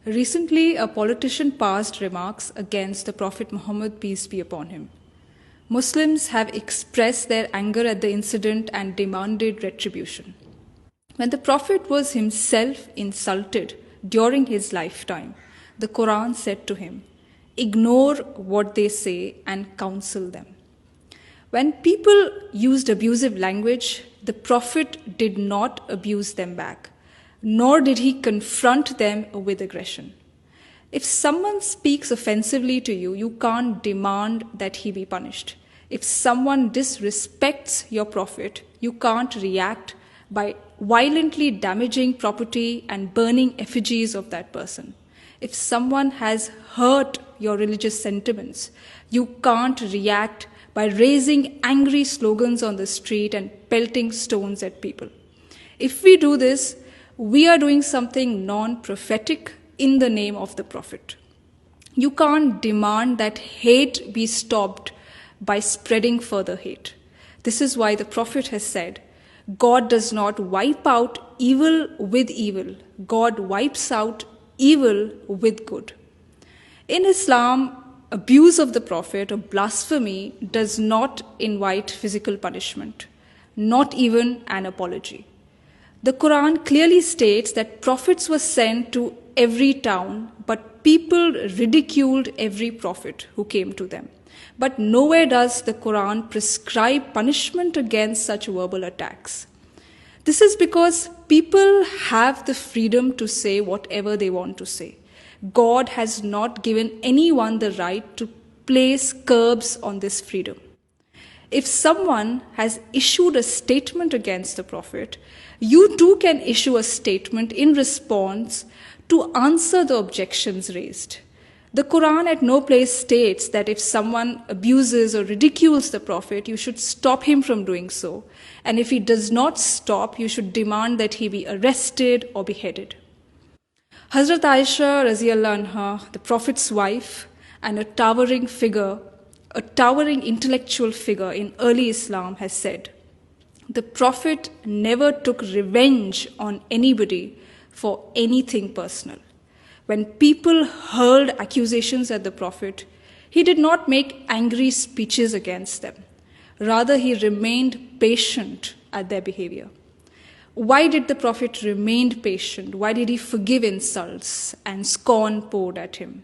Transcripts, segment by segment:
Recently, a politician passed remarks against the Prophet Muhammad, peace be upon him. Muslims have expressed their anger at the incident and demanded retribution. When the Prophet was himself insulted during his lifetime, the Quran said to him, "Ignore what they say and counsel them." When people used abusive language, the Prophet did not abuse them back, nor did he confront them with aggression. If someone speaks offensively to you, you can't demand that he be punished. If someone disrespects your Prophet, you can't react by violently damaging property and burning effigies of that person. If someone has hurt your religious sentiments, you can't react by raising angry slogans on the street and pelting stones at people. If we do this, we are doing something non-prophetic in the name of the Prophet. You can't demand that hate be stopped by spreading further hate. This is why the Prophet has said, God does not wipe out evil with evil. God wipes out evil with good. In Islam, abuse of the Prophet or blasphemy does not invite physical punishment, not even an apology. The Quran clearly states that prophets were sent to every town, but people ridiculed every prophet who came to them. But nowhere does the Quran prescribe punishment against such verbal attacks. This is because people have the freedom to say whatever they want to say. God has not given anyone the right to place curbs on this freedom. If someone has issued a statement against the Prophet, you too can issue a statement in response to answer the objections raised. The Quran at no place states that if someone abuses or ridicules the Prophet, you should stop him from doing so. And if he does not stop, you should demand that he be arrested or beheaded. Hazrat Aisha Raziyallahu Anha, the Prophet's wife and a towering intellectual figure in early Islam, has said, "The Prophet never took revenge on anybody for anything personal. When people hurled accusations at the Prophet, he did not make angry speeches against them. Rather, he remained patient at their behavior." Why did the Prophet remain patient? Why did he forgive insults and scorn poured at him?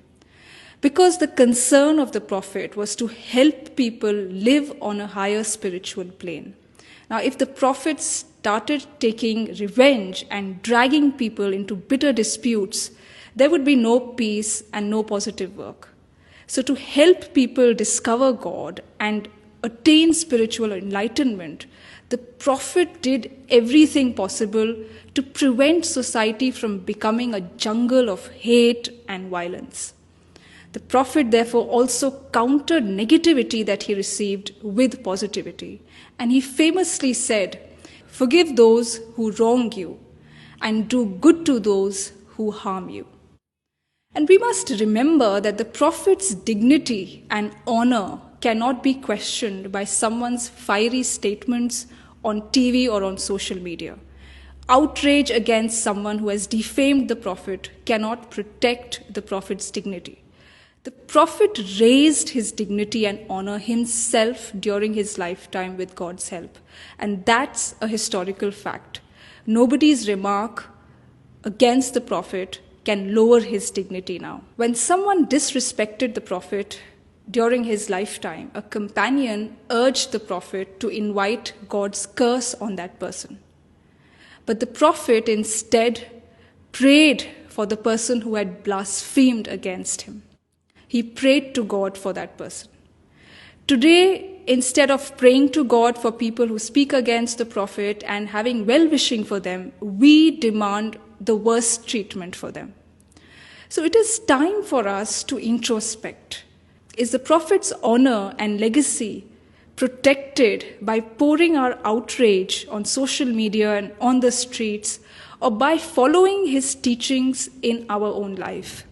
Because the concern of the Prophet was to help people live on a higher spiritual plane. Now, if the Prophet started taking revenge and dragging people into bitter disputes, there would be no peace and no positive work. So to help people discover God and attain spiritual enlightenment, the Prophet did everything possible to prevent society from becoming a jungle of hate and violence. The Prophet therefore also countered negativity that he received with positivity. And he famously said, "Forgive those who wrong you and do good to those who harm you." And we must remember that the Prophet's dignity and honor cannot be questioned by someone's fiery statements on TV or on social media. Outrage against someone who has defamed the Prophet cannot protect the Prophet's dignity. The Prophet raised his dignity and honor himself during his lifetime with God's help. And that's a historical fact. Nobody's remark against the Prophet can lower his dignity now. When someone disrespected the Prophet during his lifetime, a companion urged the Prophet to invite God's curse on that person. But the Prophet instead prayed for the person who had blasphemed against him. He prayed to God for that person. Today, instead of praying to God for people who speak against the Prophet and having well-wishing for them, we demand the worst treatment for them. So it is time for us to introspect. Is the Prophet's honor and legacy protected by pouring our outrage on social media and on the streets, or by following his teachings in our own life?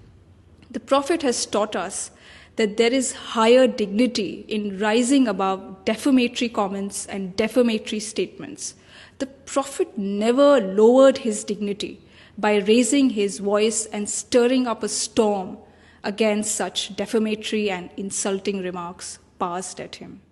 The Prophet has taught us that there is higher dignity in rising above defamatory comments and defamatory statements. The Prophet never lowered his dignity by raising his voice and stirring up a storm against such defamatory and insulting remarks passed at him.